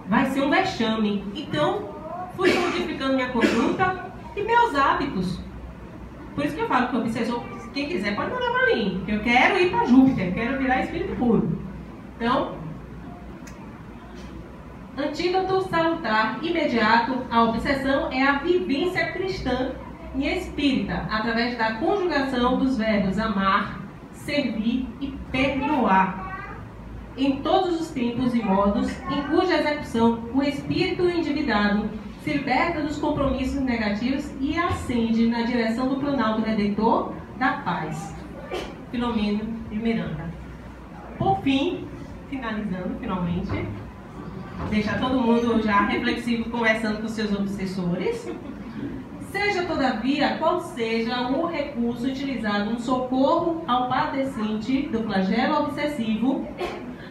vai ser um vexame. Então, fui modificando minha conduta e meus hábitos. Por isso que eu falo que o obsessor, quem quiser pode mandar para mim, porque eu quero ir para Júpiter, eu quero virar espírito puro. Então, antídoto salutar imediato à obsessão é a vivência cristã e espírita, através da conjugação dos verbos amar, servir e perdoar, em todos os tempos e modos, em cuja execução o espírito endividado se liberta dos compromissos negativos e ascende na direção do planalto redentor da paz. Filomeno de Miranda. por fim, finalizando finalmente, deixar todo mundo já reflexivo conversando com seus obsessores. Seja, todavia, qual seja o recurso utilizado no socorro ao padecente do flagelo obsessivo,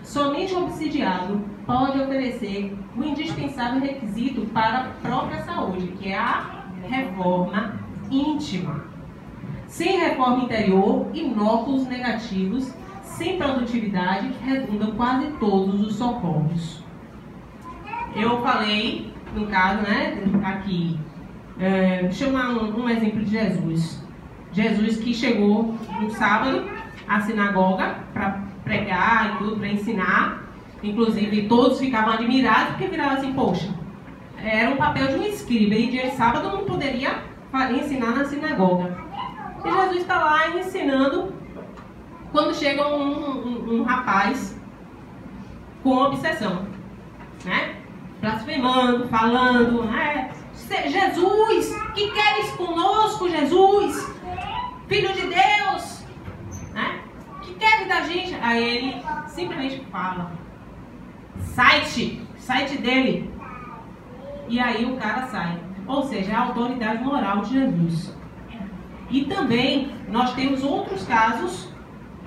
somente o obsidiado pode oferecer o indispensável requisito para a própria saúde, que é a reforma íntima. Sem reforma interior, inóculos negativos, sem produtividade, redundam quase todos os socorros. Eu falei, no caso, né, aqui, deixa eu dar um exemplo de Jesus. Jesus que chegou no sábado à sinagoga para pregar e tudo, para ensinar. Inclusive, todos ficavam admirados porque viravam assim, poxa, era um papel de um escriba e dia de sábado não poderia ensinar na sinagoga. E Jesus está lá ensinando quando chega um rapaz com obsessão, né? Blasfemando, falando, né? Jesus, que queres conosco, Jesus? Filho de Deus, né? Que queres da gente? Aí ele simplesmente fala, sai-te dele. E aí o cara sai. Ou seja, a autoridade moral de Jesus. E também nós temos outros casos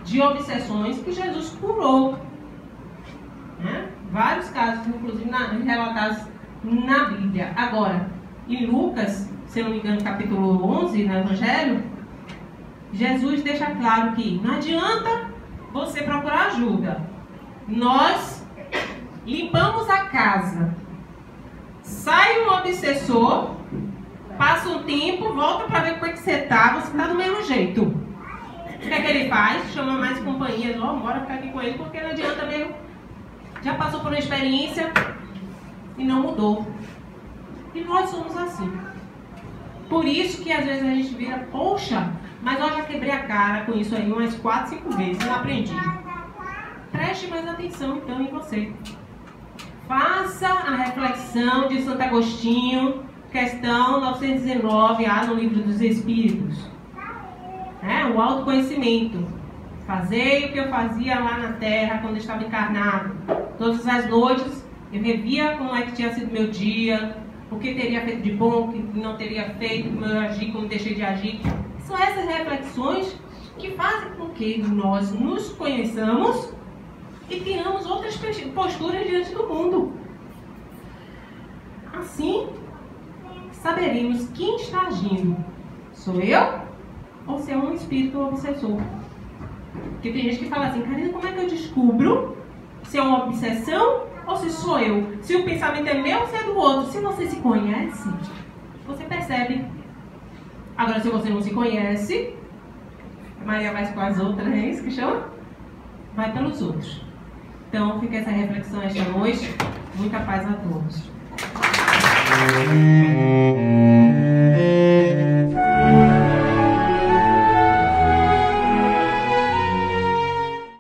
de obsessões que Jesus curou, né? Vários casos, inclusive relatados na Bíblia. Agora, em Lucas, se eu não me engano, capítulo 11, no Evangelho, Jesus deixa claro que não adianta você procurar ajuda. Nós limpamos a casa, sai um obsessor, passa um tempo, volta para ver como é que você está do mesmo jeito. O que é que ele faz? Chama mais companhias, bora ficar aqui com ele, porque não adianta mesmo. Já passou por uma experiência e não mudou. E nós somos assim. Por isso que às vezes a gente vira, poxa, mas eu já quebrei a cara com isso aí umas 4, 5 vezes e não aprendi. Preste mais atenção então em você. Faça a reflexão de Santo Agostinho, questão 919, no Livro dos Espíritos. O autoconhecimento. Fazei o que eu fazia lá na terra quando eu estava encarnado. Todas as noites eu revia como é que tinha sido meu dia, o que teria feito de bom, o que não teria feito, como eu agi, como deixei de agir. São essas reflexões que fazem com que nós nos conheçamos e tenhamos outras posturas diante do mundo. Assim, saberemos quem está agindo. Sou eu ou se é um espírito obsessor? Porque tem gente que fala assim, Karina, como é que eu descubro se é uma obsessão ou se sou eu? Se o pensamento é meu ou se é do outro? Se você se conhece, você percebe. Agora, se você não se conhece, Maria vai com as outras, é isso que chama? Vai pelos outros. Então, fica essa reflexão esta noite. Muita paz a todos.